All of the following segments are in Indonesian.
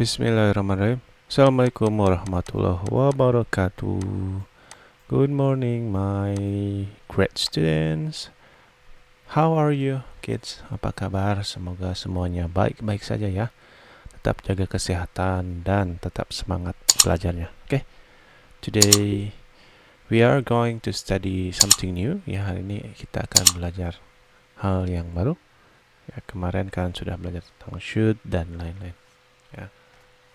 Bismillahirrahmanirrahim. Assalamualaikum warahmatullahi wabarakatuh. Good morning, my great students. How are you, kids? Apa kabar? Semoga semuanya baik-baik saja ya. Tetap jaga kesehatan dan tetap semangat belajarnya. Okay? Today we are going to study something new. Ya, hari ini kita akan belajar hal yang baru. Ya, kemarin kan sudah belajar tentang should dan lain-lain. Ya.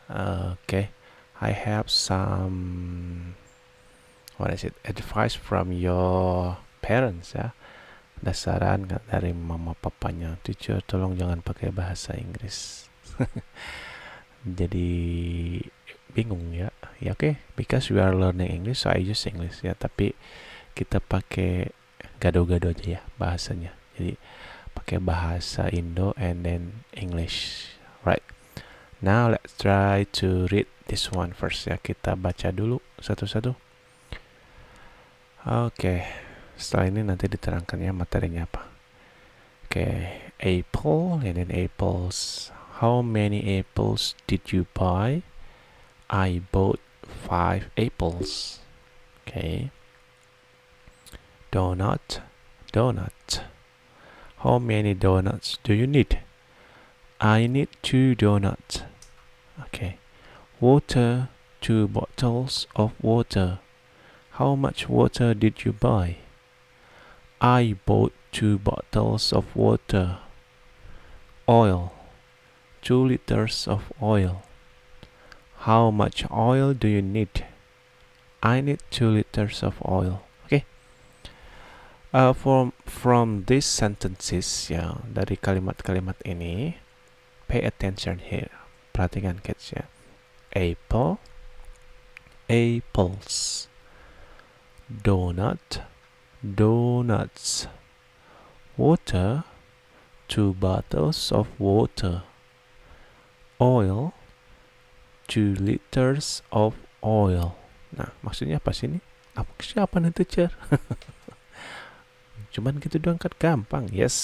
Okay, I have some advice from your parents ya. Ada saran dari mama papanya, teacher tolong jangan pakai bahasa Inggris. Jadi bingung ya. Ya oke, because we are learning English so I use English ya, tapi kita pakai gado-gado aja ya bahasanya. Jadi pakai bahasa Indo and then English, right? Now let's try to read this one first ya. Kita baca dulu satu-satu. Oke, setelah ini nanti diterangkan ya materinya apa. Oke, apple and then apples. How many apples did you buy? I bought 5 apples. Okay. Donut. How many donuts do you need? I need 2 donuts. Okay. Water, 2 bottles of water. How much water did you buy? I bought 2 bottles of water. Oil, 2 liters of oil. How much oil do you need? I need 2 liters of oil. Okay. From these sentences ya, dari kalimat-kalimat ini, pay attention here. Perhatikan kids ya. Apple, apples. Donut, donuts. Water, 2 bottles of water. Oil, 2 liters of oil. Nah, maksudnya apa sih ini? Siapa nih teacher? Cuman gitu doang kan gampang. Yes.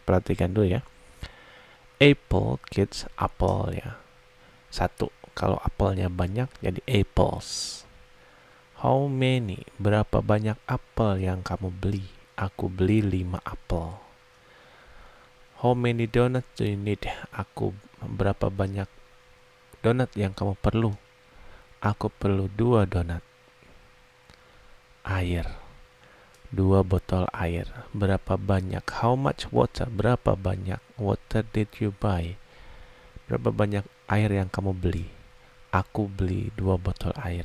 Perhatikan dulu ya. Apple, kids, apel ya. 1. Kalau apelnya banyak jadi apples. How many? Berapa banyak apel yang kamu beli? Aku beli 5 apel. How many donuts do you need? Berapa banyak donat yang kamu perlu? Aku perlu 2 donat. Air. 2 botol air. Berapa banyak? How much water? Berapa banyak water did you buy? Berapa banyak air yang kamu beli? Aku beli 2 botol air.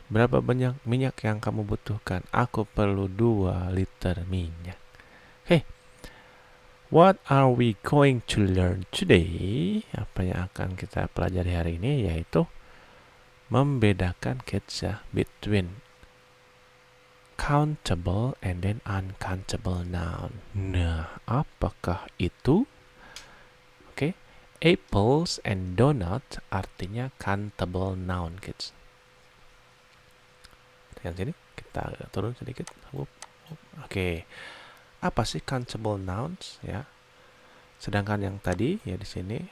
Berapa banyak minyak yang kamu butuhkan? Aku perlu 2 liter minyak. Hey, what are we going to learn today? Apa yang akan kita pelajari hari ini? Yaitu membedakan kids ya, between countable and then uncountable noun. Nah, apakah itu? Oke, apples and donut artinya countable noun kids. Yang sini kita turun sedikit. Oke. Apa sih countable nouns ya? Sedangkan yang tadi ya di sini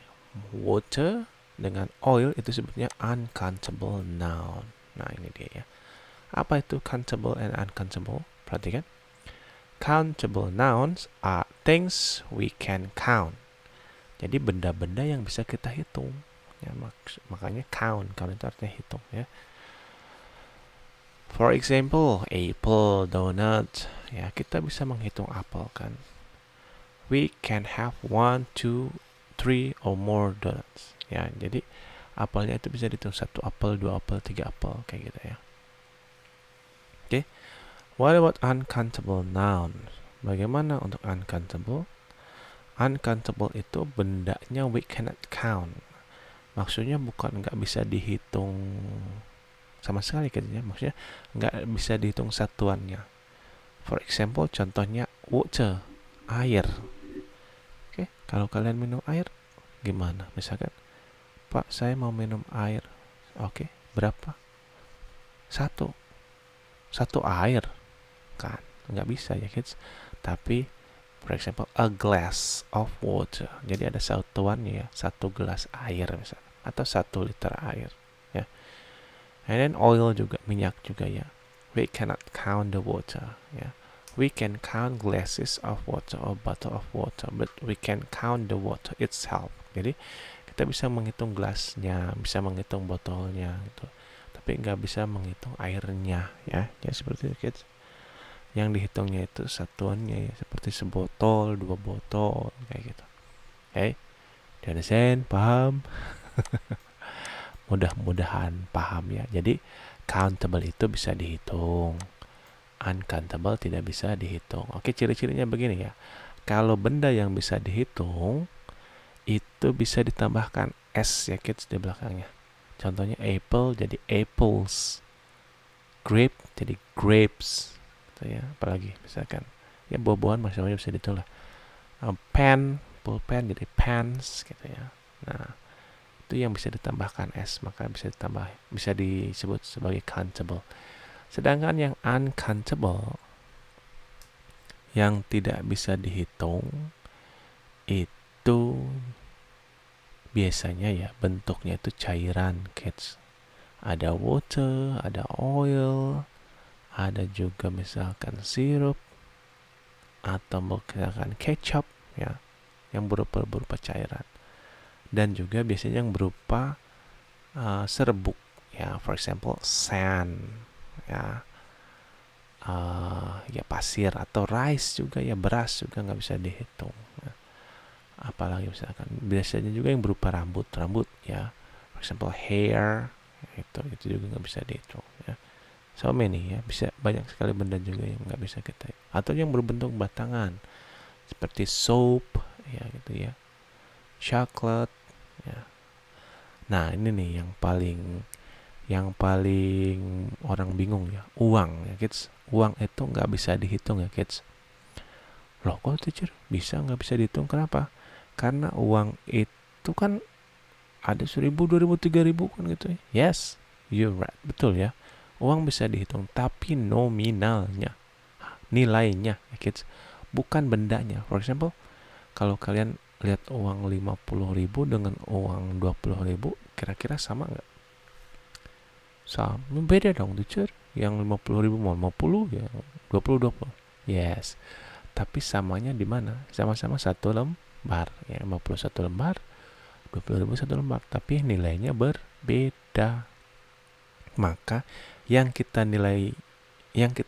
water dengan oil itu sebutnya uncountable noun. Nah, ini dia ya. Apa itu countable and uncountable? Perhatikan. Countable nouns are things we can count. Jadi benda-benda yang bisa kita hitung. Ya, makanya count. Count itu artinya hitung ya. For example, apple, donut. Ya, kita bisa menghitung apel kan. We can have 1, 2, 3 or more donuts. Ya, jadi apelnya itu bisa dihitung 1 apel, 2 apel, 3 apel kayak gitu ya. Oke. What about uncountable noun? Bagaimana untuk uncountable? Uncountable itu bendanya we cannot count. Maksudnya bukan nggak bisa dihitung sama sekali katanya, maksudnya nggak bisa dihitung satuannya. For example, contohnya water, air. Oke, kalau kalian minum air, gimana? Misalkan, Pak, saya mau minum air. Oke, berapa? 1 air, kan? Nggak bisa ya kids. Tapi For example, a glass of water. Jadi ada satuannya ya, 1 gelas air misalnya, atau 1 liter air. Ya. And then oil juga, minyak juga ya. We cannot count the water. Ya. We can count glasses of water or bottle of water, but we can count the water itself. Jadi kita bisa menghitung gelasnya, bisa menghitung botolnya gitu. Tapi nggak bisa menghitung airnya ya. Ya seperti itu kids. Yang dihitungnya itu satuannya ya, seperti sebotol, 2 botol kayak gitu. Oke. Do you understand? Paham? Mudah-mudahan paham ya. Jadi countable itu bisa dihitung, uncountable tidak bisa dihitung. Oke, ciri-cirinya begini ya. Kalau benda yang bisa dihitung itu bisa ditambahkan s ya kids di belakangnya. Contohnya apple jadi apples, grape jadi grapes gitu ya. Apalagi misalkan ya buah-buahan macam-macam bisa dihitung lah. Pen, pulpen jadi pens gitu ya. Nah, itu yang bisa ditambahkan s, maka bisa disebut sebagai countable. Sedangkan yang uncountable, yang tidak bisa dihitung, itu biasanya ya bentuknya itu cairan kids. Ada water, ada oil, ada juga misalkan sirup, atau misalkan kecap ya, yang berupa cairan. Dan juga biasanya yang berupa serbuk ya, for example sand ya, ya pasir, atau rice juga ya, beras juga nggak bisa dihitung ya. Apalagi misalkan biasanya juga yang berupa rambut ya, for example hair, itu juga nggak bisa dihitung ya. So many ya, bisa banyak sekali benda juga yang nggak bisa kita, atau yang berbentuk batangan seperti soap ya gitu ya, chocolate ya. Nah ini nih yang paling orang bingung ya, uang ya kids. Uang itu nggak bisa dihitung ya kids. Loh kok teacher bisa nggak bisa dihitung, kenapa? Karena uang itu kan ada 1.000, 2.000, 3.000 kan gitu ya. Yes, you're right, betul ya. Uang bisa dihitung, tapi nominalnya, nilainya ya kids, bukan bendanya. For example, kalau kalian lihat uang 50.000 dengan uang 20.000, kira-kira sama nggak? Sama, beda dong teacher. Yang 50.000 mau 50 ya, 20. Yes, tapi samanya di mana? Sama-sama 1 lembar ya, 51 lembar, 20.000 1 lembar, tapi nilainya berbeda. Maka yang kita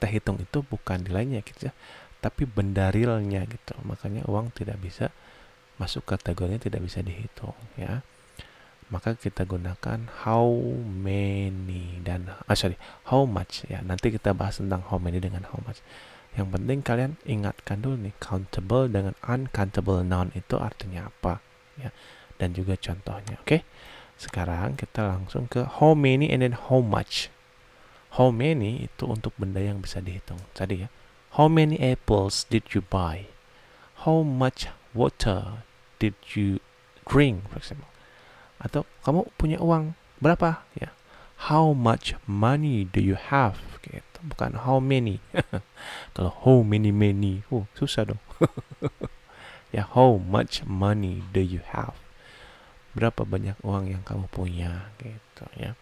hitung itu bukan nilainya gitu ya, tapi benda realnya gitu. Makanya uang tidak bisa masuk kategorinya tidak bisa dihitung ya. Maka kita gunakan how many dan how much ya. Nanti kita bahas tentang how many dengan how much. Yang penting kalian ingatkan dulu nih, countable dengan uncountable noun itu artinya apa ya, dan juga contohnya. Oke. Sekarang kita langsung ke how many and then how much. How many itu untuk benda yang bisa dihitung tadi ya. How many apples did you buy? How much water did you drink, for example? Atau kamu punya uang berapa ya? How much money do you have? Gitu. Bukan how many. Kalau how many, susah dong. Ya, how much money do you have? Berapa banyak uang yang kamu punya gitu ya.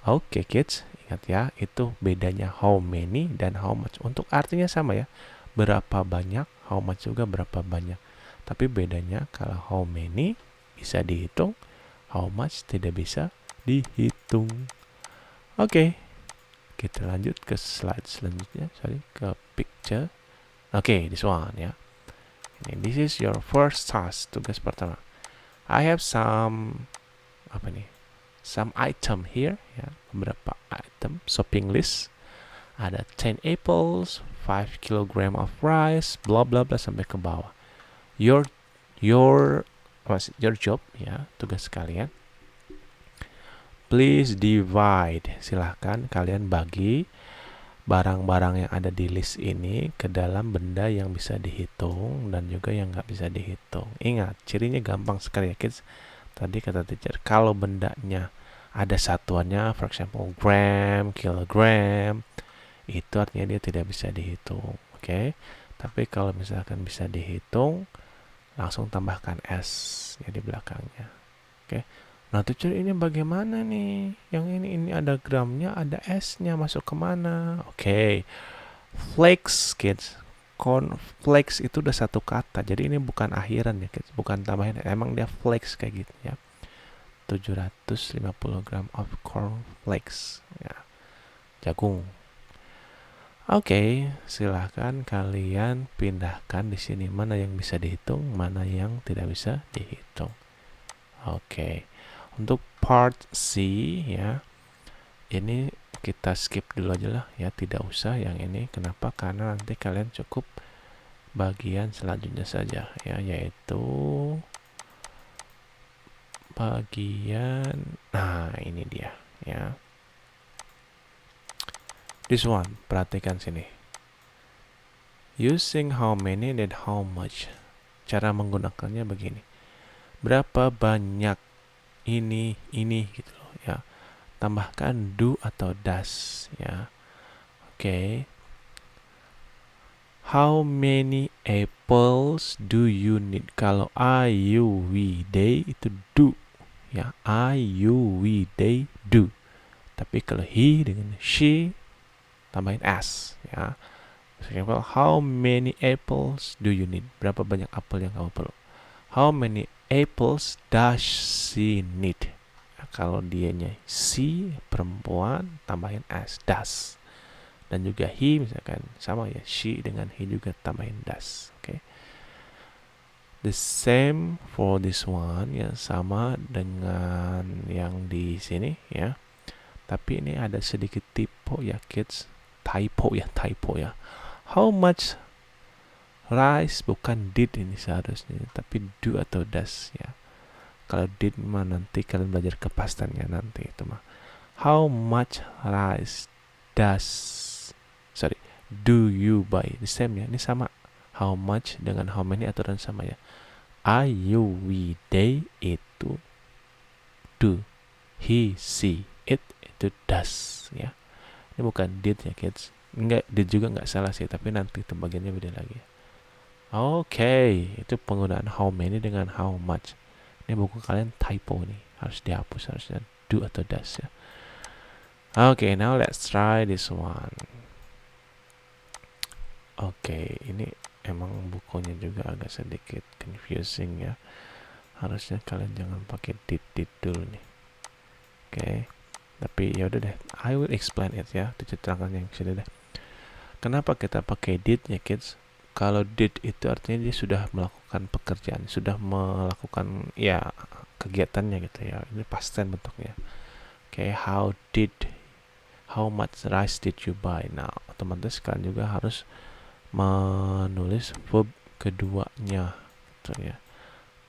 Oke kids, ingat ya, itu bedanya how many dan how much. Untuk artinya sama ya, berapa banyak, how much juga berapa banyak. Tapi bedanya kalau how many bisa dihitung, how much tidak bisa dihitung. Oke, kita lanjut ke slide selanjutnya, ke picture. Oke, this one ya. This is your first task, tugas pertama. I have some item here ya, beberapa item shopping list. Ada 10 apples, 5 kg of rice, bla bla bla sampai ke bawah. Your job ya, tugas kalian. Please divide. Silahkan kalian bagi barang-barang yang ada di list ini ke dalam benda yang bisa dihitung dan juga yang nggak bisa dihitung. Ingat, cirinya gampang sekali ya kids. Tadi kata teacher, kalau bendanya ada satuannya, for example gram, kilogram, itu artinya dia tidak bisa dihitung. Oke. Oke. Tapi kalau misalkan bisa dihitung, langsung tambahkan S ya di belakangnya. Oke. Nah, teacher ini bagaimana nih? Yang ini ada gramnya, ada S-nya, masuk kemana? Oke. Flakes, kids. Cornflakes itu udah satu kata. Jadi ini bukan akhiran ya, kids. Bukan tambahin. Emang dia flakes kayak gitu ya. 750 gram of cornflakes. Ya. Jagung. Oke, silahkan kalian pindahkan di sini mana yang bisa dihitung, mana yang tidak bisa dihitung. Oke, untuk part C ya, ini kita skip dulu aja lah ya, tidak usah yang ini. Kenapa? Karena nanti kalian cukup bagian selanjutnya saja ya, yaitu bagian, nah ini dia ya. This one, perhatikan sini. Using how many dan how much. Cara menggunakannya begini. Berapa banyak ini gitu loh ya. Tambahkan do atau does ya. Oke. How many apples do you need? Kalau I, you, we, they itu do ya. I, you, we, they do. Tapi kalau he dengan she tambahin s ya. Example, how many apples do you need? Berapa banyak apel yang kamu perlu? How many apples does she need? Nah, kalau dianya she perempuan tambahin s does. Dan juga he misalkan sama ya, she dengan he juga tambahin does. Oke. The same for this one ya, sama dengan yang di sini ya. Tapi ini ada sedikit typo ya kids. Typo ya. How much rice, bukan did ini seharusnya, tapi do atau does ya. Kalau did mah nanti kalian belajar kepastiannya nanti itu mah. How much rice do you buy? The same ya, ini sama. How much dengan how many aturan sama ya. I, you, we, they itu do. He, she, it itu does ya. Ini bukan did ya kids. Enggak, did juga nggak salah sih, tapi nanti itu bagiannya beda lagi. Oke, itu penggunaan how many dengan how much. Ini buku kalian typo nih, harus dihapus, harusnya do atau does ya. Oke, now let's try this one. Oke, ini emang bukunya juga agak sedikit confusing ya. Harusnya kalian jangan pakai did dulu nih. Oke, tapi ya udah deh, I will explain it ya, diterangkan yang sini deh. Kenapa kita pakai did ya kids? Kalau did itu artinya dia sudah melakukan pekerjaan, sudah melakukan ya kegiatannya gitu ya. Ini past tense bentuknya. Oke, how much rice did you buy? Nah, otomatis kalian juga harus menulis verb keduanya gitu ya.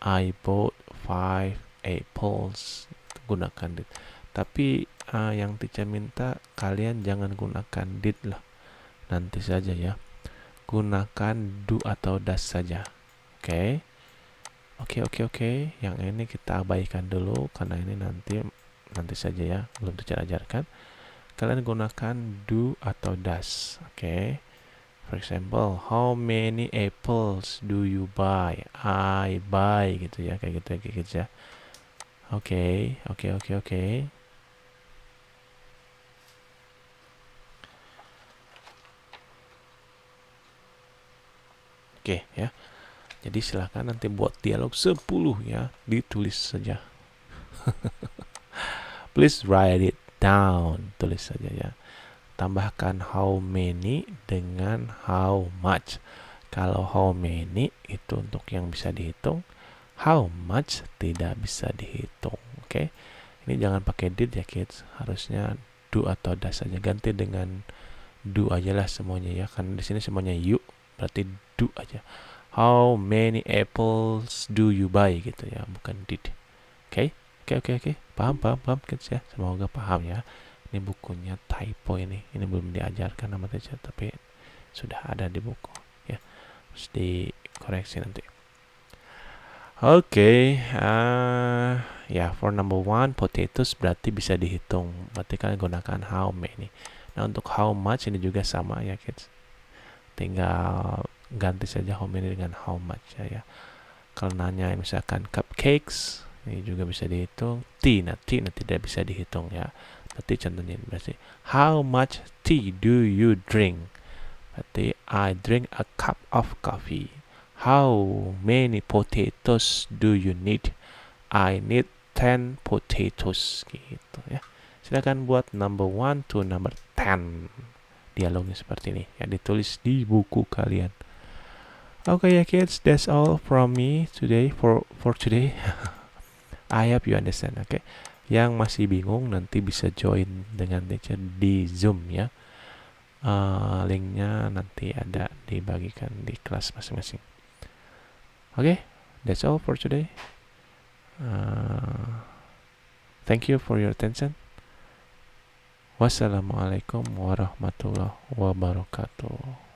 I bought 5 apples. Gunakan did. Tapi yang teacher minta kalian jangan gunakan did lah. Nanti saja ya. Gunakan do atau does saja. Oke. Yang ini kita abaikan dulu karena ini nanti saja ya, belum teacher ajarkan. Kalian gunakan do atau does. Oke. For example, how many apples do you buy? I buy gitu ya, kayak gitu ya. Oke. Oke ya. Jadi silahkan nanti buat dialog 10 ya, ditulis saja. Please write it down, tulis saja ya. Tambahkan how many dengan how much. Kalau how many itu untuk yang bisa dihitung, how much tidak bisa dihitung. Oke. Ini jangan pakai did ya kids, harusnya do atau does saja. Ganti dengan do aja lah semuanya ya, karena di sini semuanya you, berarti do aja. How many apples do you buy gitu ya, bukan did. Oke. Paham kids ya, semoga paham ya. Ini bukunya typo ini belum diajarkan sama teacher, tapi sudah ada di buku ya, harus dikoreksi nanti. Oke, ya for number 1 potatoes berarti bisa dihitung, berarti kalian gunakan how many. Nah untuk how much ini juga sama ya kids, tinggal ganti saja how many dengan how much ya. Kalau nanya misalkan cupcakes, ini juga bisa dihitung. Tea tidak bisa dihitung ya. Berarti contohnya berarti how much tea do you drink? Berarti I drink a cup of coffee. How many potatoes do you need? I need 10 potatoes gitu ya. Silakan buat number 1 to number 10. Dialognya seperti ini ya, ditulis di buku kalian. Okay ya kids, that's all from me today for today. I hope you understand. Okay. Yang masih bingung nanti bisa join dengan teacher di Zoom ya. Linknya nanti ada dibagikan di kelas masing-masing. Okay, that's all for today. Thank you for your attention. Wassalamualaikum warahmatullahi wabarakatuh.